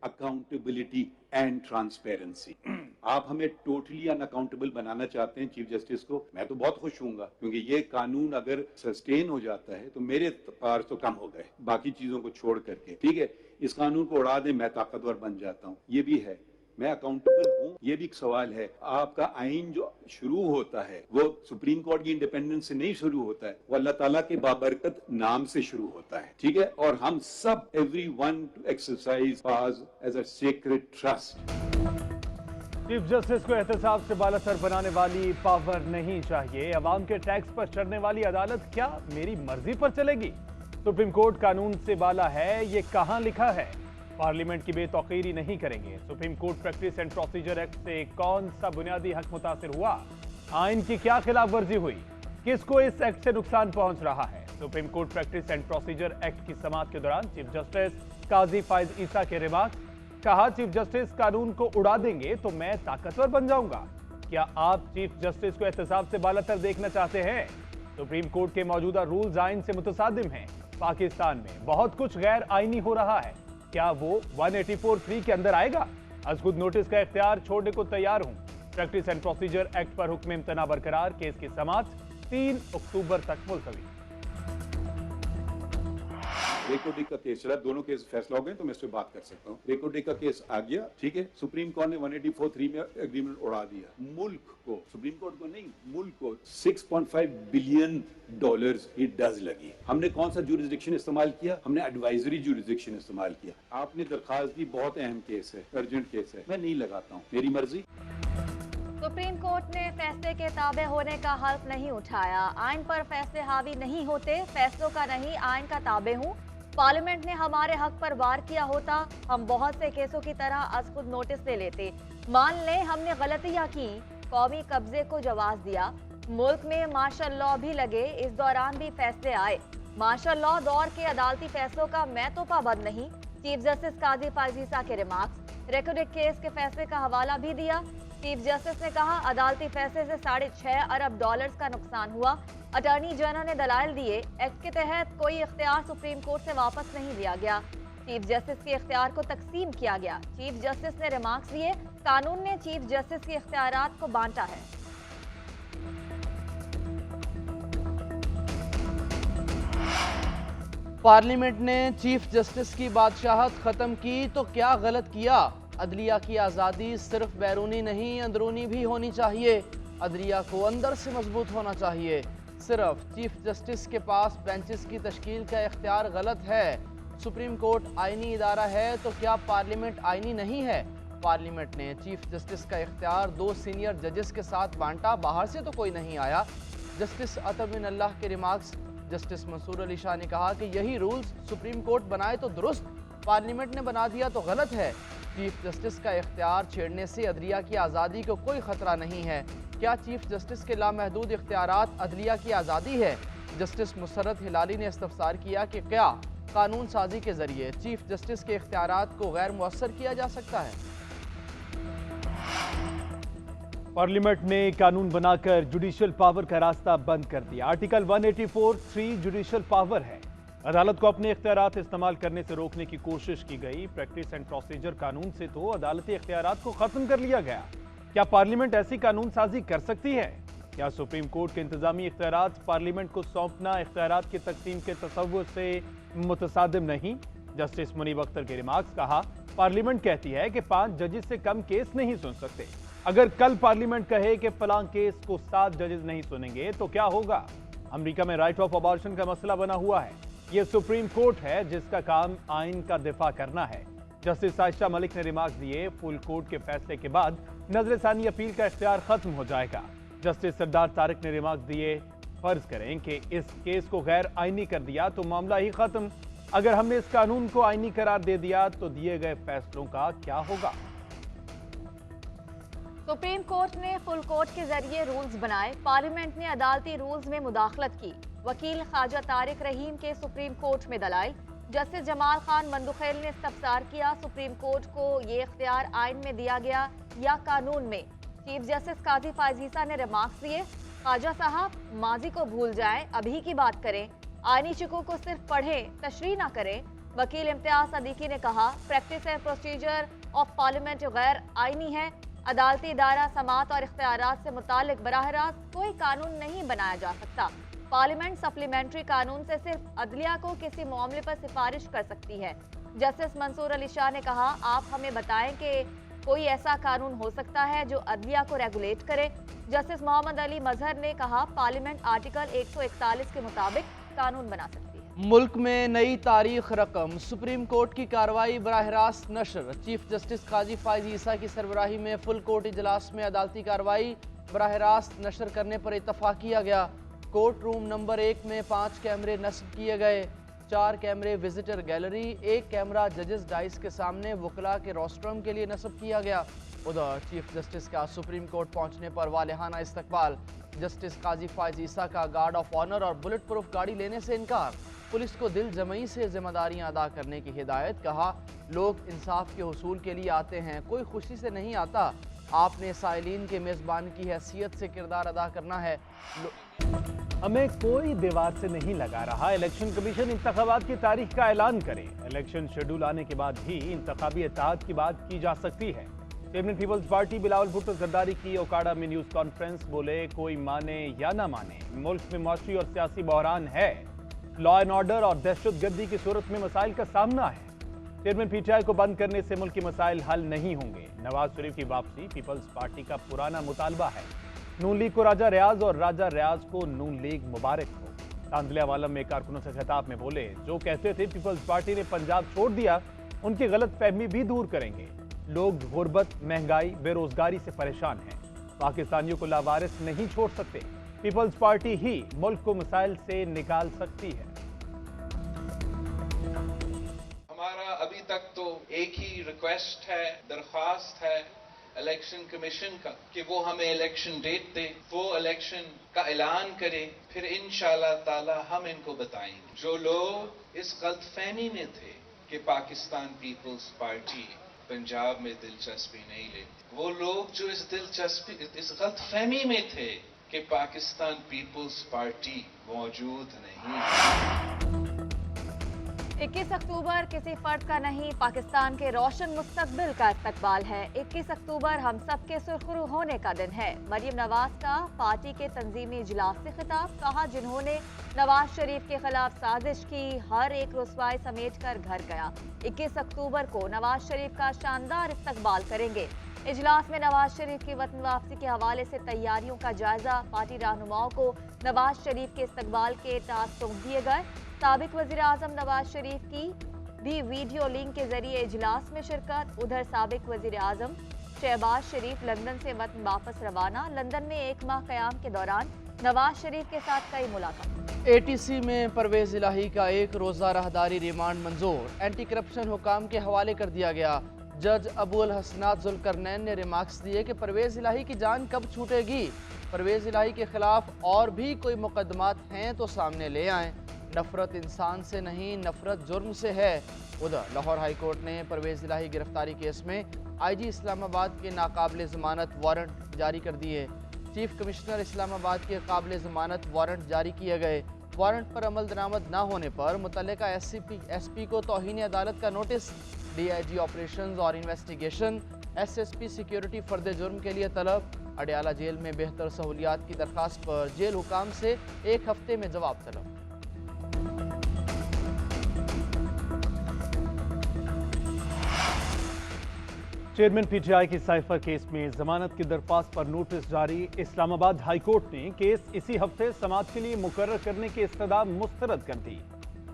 Accountability and transparency. आप हमें totally unaccountable बनाना चाहते हैं चीफ जस्टिस को, मैं तो बहुत खुश हूँगा, क्योंकि ये कानून अगर सस्टेन हो जाता है तो मेरे पार तो कम हो गए बाकी चीजों को छोड़ करके। ठीक है, इस कानून को उड़ा दें, मैं ताकतवर बन जाता हूँ, ये भी है, मैं अकाउंटेबल हूँ, ये भी एक सवाल है। आपका आइन जो शुरू होता है वो सुप्रीम कोर्ट की इंडिपेंडेंस से नहीं शुरू होता है, वो अल्लाह ताला के बाबरकत नाम से शुरू होता है। ठीक है, और हम सब everyone to exercise powers as a sacred trust. Chief justice को एहतसाब से बालातर बनाने वाली पावर नहीं चाहिए। अवाम के टैक्स पर चढ़ने वाली अदालत क्या मेरी मर्जी पर चलेगी? सुप्रीम कोर्ट कानून से बाला है, ये कहां लिखा है? पार्लियामेंट की बेतौकीरी नहीं करेंगे। Supreme court practice and procedure act से कौन सा बुनियादी हक मुतासिर हुआ? आइन की क्या खिलाफ वर्जी हुई? किसको इस एक्ट से नुकसान पहुंच रहा है? Supreme court practice and procedure act की समाअत के दौरान चीफ जस्टिस काजी फायज ईसा के रिमार्क। कहा, चीफ जस्टिस कानून को उड़ा देंगे तो मैं ताकतवर बन जाऊंगा। क्या आप चीफ जस्टिस को एहतसाब से बालातर देखना चाहते हैं? सुप्रीम कोर्ट के मौजूदा रूल्स आइन से मुतसादिम हैं। पाकिस्तान में बहुत कुछ गैर आईनी हो रहा है, क्या वो 184(3) के अंदर आएगा? आज खुद नोटिस का इख्तियार छोड़ने को तैयार हूं। प्रैक्टिस एंड प्रोसीजर एक्ट पर हुक्म इम्तना बरकरार। केस की समाअत 3 अक्टूबर तक मुलतवी। रेको डिक का केस चला, दोनों केस फैसला हो गए तो मैं इस पर बात कर सकता हूँ। रेको डिक का केस आ गया, ठीक है, सुप्रीम कोर्ट ने 184(3) में एग्रीमेंट उड़ा दिया। मुल्क को, सुप्रीम कोर्ट को नहीं, मुल्क को $6.5 बिलियन ही डज लगी। हमने कौन सा जुरिस्डिक्शन इस्तेमाल किया? हमने एडवाइजरी जुरिस्डिक्शन इस्तेमाल किया। आपने दरखास्त दी, बहुत अहम केस है, अर्जेंट केस है, मैं नहीं लगाता हूँ, मेरी मर्जी। सुप्रीम कोर्ट ने फैसले के ताबे होने का हल्फ नहीं उठाया। आइन पर फैसले हावी नहीं होते, फैसलों का नहीं आइन का ताबे हूँ। पार्लियामेंट ने हमारे हक पर वार किया होता, हम बहुत से केसों की तरह आज खुद नोटिस ले लेते। मान लें हमने गलतियां की, कौमी कब्जे को जवाब दिया, मुल्क में मार्शल लॉ भी लगे, इस दौरान भी फैसले आए। मार्शल लॉ दौर के अदालती फैसलों का मैं तो पाबंद नहीं। चीफ जस्टिस काजी फायज ईसा के रिमार्क्स। रेकॉर्डेड केस के फैसले का हवाला भी दिया। चीफ जस्टिस ने कहा, अदालती फैसले से $6.5 अरब का नुकसान हुआ। अटॉर्नी जनरल ने दलाइल दिए, एक्ट के तहत कोई इख्तियार सुप्रीम कोर्ट से वापस नहीं लिया गया। चीफ जस्टिस के इख्तियार को तकसीम किया गया। चीफ जस्टिस ने रिमार्क्स दिए, कानून ने चीफ जस्टिस के इख्तियारात को बांटा है। पार्लियामेंट ने चीफ जस्टिस की बादशाहत खत्म की तो क्या गलत किया? अदलिया की आज़ादी सिर्फ बैरूनी नहीं अंदरूनी भी होनी चाहिए। अदलिया को अंदर से मजबूत होना चाहिए। सिर्फ चीफ जस्टिस के पास बेंचेस की तश्कील का इख्तियार गलत है। सुप्रीम कोर्ट आईनी इदारा है तो क्या पार्लियामेंट आईनी नहीं है? पार्लियामेंट ने चीफ जस्टिस का इख्तियार 2 सीनियर जजेस के साथ बांटा, बाहर से तो कोई नहीं आया। जस्टिस अतमिन अल्लाह के रिमार्क्स। जस्टिस मंसूर अली शाह ने कहा कि यही रूल्स सुप्रीम कोर्ट बनाए तो दुरुस्त, पार्लियामेंट ने बना दिया तो गलत है। चीफ जस्टिस का इख्तियार छेड़ने से अदलिया की आज़ादी को कोई खतरा नहीं है। क्या चीफ जस्टिस के लामहदूद इख्तियारात अदलिया की आज़ादी है? जस्टिस मुसर्रत हिलाली ने इस्तफसार किया कि क्या कानून साजी के जरिए चीफ जस्टिस के इख्तियारात को गैर मुअस्सर किया जा सकता है? पार्लियामेंट ने कानून बनाकर जुडिशियल पावर का रास्ता बंद कर दिया। आर्टिकल 184(3) जुडिशियल पावर है। अदालत को अपने इख्तियारात इस्तेमाल करने से रोकने की कोशिश की गई। प्रैक्टिस एंड प्रोसीजर कानून से तो अदालती इख्तियारात को खत्म कर लिया गया। क्या पार्लियामेंट ऐसी कानून साजी कर सकती है? क्या सुप्रीम कोर्ट के इंतजामी इख्तियारात पार्लियामेंट को सौंपना इख्तियारात की तकसीम के तसव्वुर से मुतसादिम नहीं? जस्टिस मुनीब अख्तर के रिमार्क्स। कहा, पार्लियामेंट कहती है कि 5 जजेस से कम केस नहीं सुन सकते। अगर कल पार्लियामेंट कहे कि फलां केस को 7 जजेस नहीं सुनेंगे तो क्या होगा? अमेरिका में राइट ऑफ अबॉर्शन का मसला बना हुआ है। यह सुप्रीम कोर्ट है जिसका काम आइन का दिफा करना है। जस्टिस आयशा मलिक ने रिमार्क्स दिए, फुल कोर्ट के फैसले के बाद नजरसानी अपील का इख्तियार खत्म हो जाएगा। जस्टिस सरदार तारिक ने रिमार्क्स दिए, फर्ज करें कि इस केस को गैर आईनी कर दिया तो मामला ही खत्म। अगर हमने इस कानून को आईनी करार दे दिया तो दिए गए फैसलों का क्या होगा? सुप्रीम कोर्ट ने फुल कोर्ट के जरिए रूल्स बनाए, पार्लियामेंट ने अदालती रूल्स में मुदाखलत की। वकील ख्वाजा तारिक रहीम के सुप्रीम कोर्ट में दलाइल। जस्टिस जमाल खान मंदुखेल ने इस्तफसार किया, सुप्रीम कोर्ट को ये इख्तियार आइन में दिया गया या कानून में? चीफ जस्टिस काजी फायज ईसा ने रिमार्क्स दिए, ख्वाजा साहब माजी को भूल जाएं, अभी की बात करें। आईनी शिकों को सिर्फ पढ़ें, तशरीह ना करें। वकील इम्तियाज सदीकी ने कहा, practice and procedure of parliament गैर आईनी है। अदालती इदारा समात और इख्तियारात से मुतालिक बराह रास्त कोई कानून नहीं बनाया जा सकता। पार्लियामेंट सप्लीमेंट्री कानून से सिर्फ अदलिया को किसी मामले पर सिफारिश कर सकती है। जस्टिस मंसूर अली शाह ने कहा, आप हमें बताएं कि कोई ऐसा कानून हो सकता है जो अदलिया को रेगुलेट करे। जस्टिस मोहम्मद अली मजहर ने कहा, पार्लियामेंट आर्टिकल 141 के मुताबिक कानून बना सकती है। मुल्क में नई तारीख रकम, सुप्रीम कोर्ट की कार्रवाई बराह रास्त नशर। चीफ जस्टिस काजी फायज ईसा की सरबराही में फुल कोर्ट इजलास में अदालती कार्रवाई बराह रास्त नशर करने पर इत्तफाक किया गया। कोर्ट रूम नंबर 1 में 5 कैमरे नस्ब किए गए, 4 कैमरे विजिटर गैलरी, 1 कैमरा जजेस डाइस के सामने वकला के रोस्ट्रम के लिए नस्ब किया गया। उधर चीफ जस्टिस का सुप्रीम कोर्ट पहुंचने पर वालेहाना इस्तकबाल। जस्टिस काजी फायज ईसा का गार्ड ऑफ ऑनर और बुलेट प्रूफ गाड़ी लेने से इनकार। पुलिस को दिल जमई से जिम्मेदारियां अदा करने की हिदायत। कहा, लोग इंसाफ के हुसूल के लिए आते हैं, कोई खुशी से नहीं आता। आपने साइलिन के मेज़बान की हैसियत से किरदार अदा करना है। हमें कोई दीवार से नहीं लगा रहा। इलेक्शन कमीशन इंतखाबात की तारीख का ऐलान करे। इलेक्शन शेड्यूल आने के बाद ही इंतखाबी इत्तेहाद की बात की जा सकती है। चेयरमैन पीपल्स पार्टी बिलावल भुट्टो जरदारी की ओकाड़ा में न्यूज कॉन्फ्रेंस। बोले, कोई माने या ना माने, मुल्क में मौसमी और सियासी बहरान है। लॉ एंड ऑर्डर और दहशतगर्दी की सूरत में मसाइल का सामना है। चेयरमैन पीटीआई को बंद करने से मुल्क के मसाइल हल नहीं होंगे। नवाज शरीफ की वापसी पीपल्स पार्टी का पुराना मुतालबा है। नून लीग को राजा रियाज और राजा रियाज को नून लीग मुबारक हो। तांदलियावाला में कारकुनों से खिताब में बोले, जो कहते थे पीपल्स पार्टी ने पंजाब छोड़ दिया, उनकी गलत फहमी भी दूर करेंगे। लोग गुर्बत, महंगाई, बेरोजगारी से परेशान हैं। पाकिस्तानियों को लावारिस नहीं छोड़ सकते। पीपल्स पार्टी ही मुल्क को मसाइल से निकाल सकती है। हमारा अभी तक तो एक ही रिक्वेस्ट है, दरख्वास्त है इलेक्शन कमीशन का कि वो हमें इलेक्शन डेट दे, वो इलेक्शन का ऐलान करे, फिर इंशाल्लाह ताला हम इनको बताएंगे। जो लोग इस गलतफहमी में थे कि पाकिस्तान पीपल्स पार्टी पंजाब में दिलचस्पी नहीं लेती, वो लोग जो इस गलतफहमी में थे कि पाकिस्तान पीपल्स पार्टी मौजूद नहीं है। 21 अक्टूबर किसी फर्द का नहीं, पाकिस्तान के रोशन मुस्तकबिल का इस्तकबाल है। 21 अक्टूबर हम सब के सुरखरू होने का दिन है। मरियम नवाज का पार्टी के तंजीमी इजलास से खिताब। कहा, जिन्होंने नवाज शरीफ के खिलाफ साजिश की, हर एक रुसवाई समेट कर घर गया। 21 अक्टूबर को नवाज शरीफ का शानदार इस्तकबाल करेंगे। इजलास में नवाज शरीफ की वतन वापसी के हवाले से तैयारियों का जायजा। पार्टी रहनुमाओं को नवाज शरीफ के इस्तकबाल के टास्क सौंप दिए गए। साबिक वज़ीर आज़म नवाज शरीफ की भी वीडियो लिंक के जरिए इजलास में शिरकत। उधर साबिक वज़ीर आज़म शहबाज शरीफ लंदन से वतन वापस रवाना। लंदन में 1 माह क़याम के दौरान नवाज शरीफ के साथ कई मुलाकात। ATC में परवेज इलाही का 1 रोज़ा राहदारी रिमांड मंजूर। एंटी करप्शन हुकाम के हवाले कर दिया गया। जज अबुल हसनात जुल्करनैन ने रिमार्क्स दिए कि परवेज इलाही की जान कब छूटेगी। परवेज इलाही के खिलाफ और भी कोई मुकदमात हैं तो सामने ले आएं। नफरत इंसान से नहीं, नफरत जुर्म से है। उधर लाहौर हाई कोर्ट ने परवेज इलाही गिरफ्तारी केस में IG इस्लामाबाद के नाकाबिल ज़मानत वारंट जारी कर दिए। चीफ कमिश्नर इस्लामाबाद के काबिल ज़मानत वारंट जारी किए गए। वारंट पर अमल दरामद न होने पर मुतल्लिका SP को तौहीन अदालत का नोटिस। DIG ऑपरेशंस और इन्वेस्टिगेशन, SSP सिक्योरिटी फर्द जुर्म के लिए तलब। अडयाला जेल में बेहतर सहूलियात की दरख्वास्त पर जेल हुकाम से 1 हफ्ते में जवाब तलब। चेयरमैन PTI की साइफर केस में जमानत की दरख्वास्त पर नोटिस जारी। इस्लामाबाद हाई कोर्ट ने केस इसी हफ्ते समाअत के लिए मुकर्रर करने की इस्तदा मुस्तरद कर दी।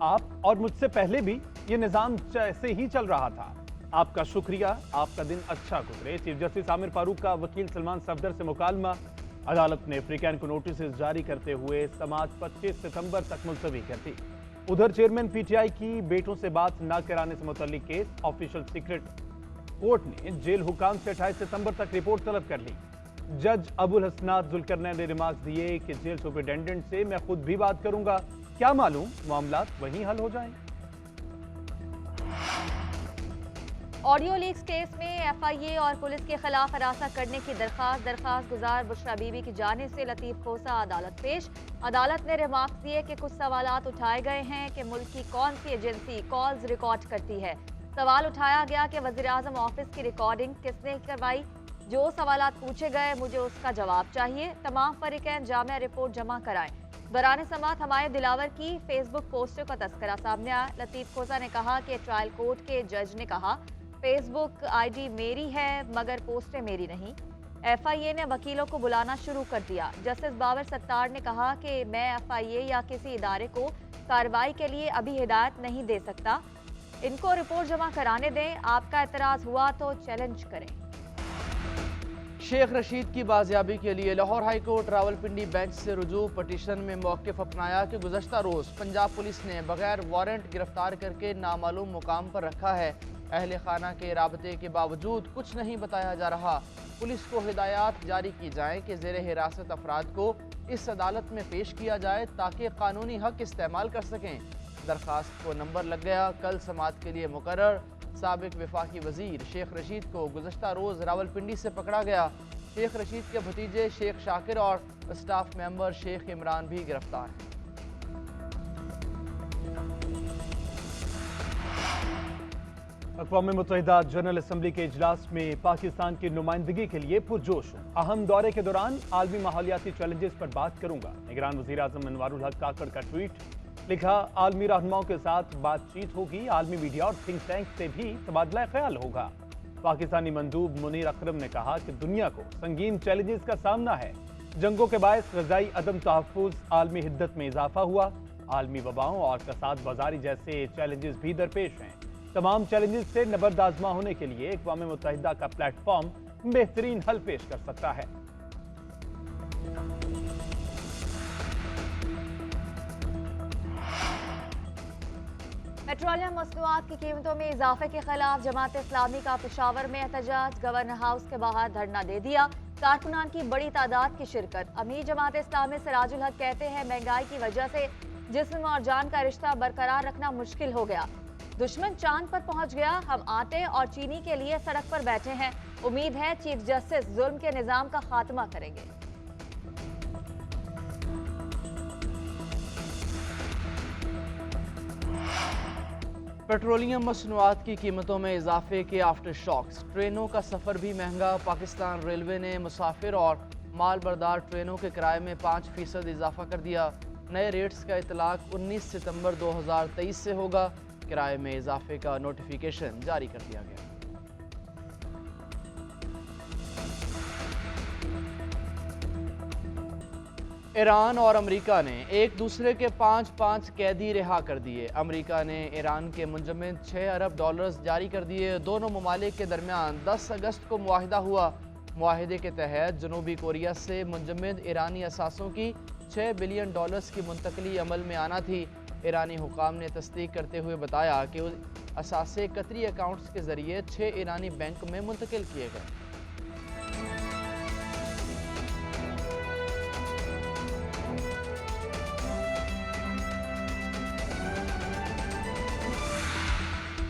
आप और मुझसे पहले भी ये निज़ाम ऐसे ही चल रहा था। आपका शुक्रिया, आपका दिन अच्छा गुजरे। चीफ जस्टिस आमिर फारूक का वकील सलमान सफदर से मुकालमा। अदालत ने फ्रीकैन को नोटिस जारी करते हुए समाअत 25 सितंबर तक मुलतवी कर दी। उधर चेयरमैन PTI की बेटों से बात न कराने से मुतल्लिक केस ऑफिशियल सीक्रेट कोर्ट ने जेल हुकाम से 28 सितंबर तक रिपोर्ट तलब कर ली। जज अबुल हसनात जुल्करनैन ने रिमार्क्स दिए कि जेल सुपरिटेंडेंट से मैं खुद भी बात करूंगा, क्या मालूम मामला वहीं हल हो जाएं। آڈیو لیکس کیس میں FIA اور پولیس کے خلاف ہراساں کرنے کی درخواست گزار بشرا بی بی کی جانب سے لطیف کھوسا عدالت پیش۔ عدالت نے ریمارکس دیے کہ کچھ سوالات اٹھائے گئے ہیں کہ ملک کی کون سی ایجنسی کالز ریکارڈ کرتی ہے۔ سوال اٹھایا گیا کہ وزیراعظم آفس کی ریکارڈنگ کس نے کروائی؟ جو سوالات پوچھے گئے مجھے اس کا جواب چاہیے۔ تمام فریقین جامع رپورٹ جمع کرائیں۔ دوران سماعت ہمایوں دلاور کی فیس بک پوسٹوں کا تذکرہ سامنے آیا۔ لطیف کھوسا نے کہا کہ ٹرائل کورٹ کے جج نے کہا فیس بک ID میری ہے مگر پوسٹیں میری نہیں۔ FIA نے وکیلوں کو بلانا شروع کر دیا۔ جسٹس باور ستار نے کہا کہ میں FIA یا کسی ادارے کو کارروائی کے لیے ابھی ہدایت نہیں دے سکتا، ان کو رپورٹ جمع کرانے دیں، آپ کا اعتراض ہوا تو چیلنج کریں۔ شیخ رشید کی بازیابی کے لیے Lahore high court Rawalpindi bench سے رجوع پٹیشن میں موقف اپنایا کہ گزشتہ روز پنجاب پولیس نے بغیر وارنٹ گرفتار کر کے نامعلوم مقام پر رکھا ہے۔ اہل خانہ کے رابطے کے باوجود کچھ نہیں بتایا جا رہا۔ پولیس کو ہدایات جاری کی جائیں کہ زیر حراست افراد کو اس عدالت میں پیش کیا جائے تاکہ قانونی حق استعمال کر سکیں۔ درخواست کو نمبر لگ گیا، کل سماعت کے لیے مقرر۔ سابق وفاقی وزیر شیخ رشید کو گزشتہ روز راولپنڈی سے پکڑا گیا۔ شیخ رشید کے بھتیجے شیخ شاکر اور اسٹاف ممبر شیخ عمران بھی گرفتار ہیں۔ اقوام متحدہ جنرل اسمبلی کے اجلاس میں پاکستان کی نمائندگی کے لیے پرجوش ہوں۔ اہم دورے کے دوران عالمی ماحولیاتی چیلنجز پر بات کروں گا۔ نگران وزیر اعظم انوار الحق کاکڑ کا ٹویٹ، لکھا عالمی رہنماؤں کے ساتھ بات چیت ہوگی، عالمی میڈیا اور تھنک ٹینک سے بھی تبادلہ خیال ہوگا۔ پاکستانی مندوب منیر اکرم نے کہا کہ دنیا کو سنگین چیلنجز کا سامنا ہے، جنگوں کے باعث غذائی عدم تحفظ، عالمی حدت میں اضافہ ہوا، عالمی وباؤں اور کساد بازاری جیسے چیلنجز بھی درپیش ہیں۔ تمام چیلنجز سے نبرد آزما ہونے کے لیے اقوام متحدہ کا پلیٹ فارم بہترین حل پیش کر سکتا ہے۔ پیٹرولیم مصنوعات کی قیمتوں میں اضافے کے خلاف جماعت اسلامی کا پشاور میں احتجاج، گورنر ہاؤس کے باہر دھرنا دے دیا، کارکنان کی بڑی تعداد کی شرکت۔ امیر جماعت اسلامی سراج الحق کہتے ہیں مہنگائی کی وجہ سے جسم اور جان کا رشتہ برقرار رکھنا مشکل ہو گیا، دشمن چاند پر پہنچ گیا، ہم آٹے اور چینی کے لیے سڑک پر بیٹھے ہیں، امید ہے چیف جسٹس ظلم کے نظام کا خاتمہ کریں گے۔ پیٹرولیم مصنوعات کی قیمتوں میں اضافے کے آفٹر شاکس، ٹرینوں کا سفر بھی مہنگا۔ پاکستان ریلوے نے مسافر اور مال بردار ٹرینوں کے کرائے میں 5% اضافہ کر دیا۔ نئے ریٹس کا اطلاق 19 ستمبر 2023 سے ہوگا۔ کرائے میں اضافے کا نوٹیفیکیشن جاری کر دیا گیا۔ ایران اور امریکہ نے ایک دوسرے کے 5 قیدی رہا کر دیے۔ امریکہ نے ایران کے منجمد $6 ارب جاری کر دیے۔ دونوں ممالک کے درمیان 10 اگست کو معاہدہ ہوا۔ معاہدے کے تحت جنوبی کوریا سے منجمد ایرانی اثاثوں کی $6 بلین کی منتقلی عمل میں آنا تھی۔ ایرانی حکام نے تصدیق کرتے ہوئے بتایا کہ اثاثے قطری اکاؤنٹس کے ذریعے 6 ایرانی بینک میں منتقل کیے گئے۔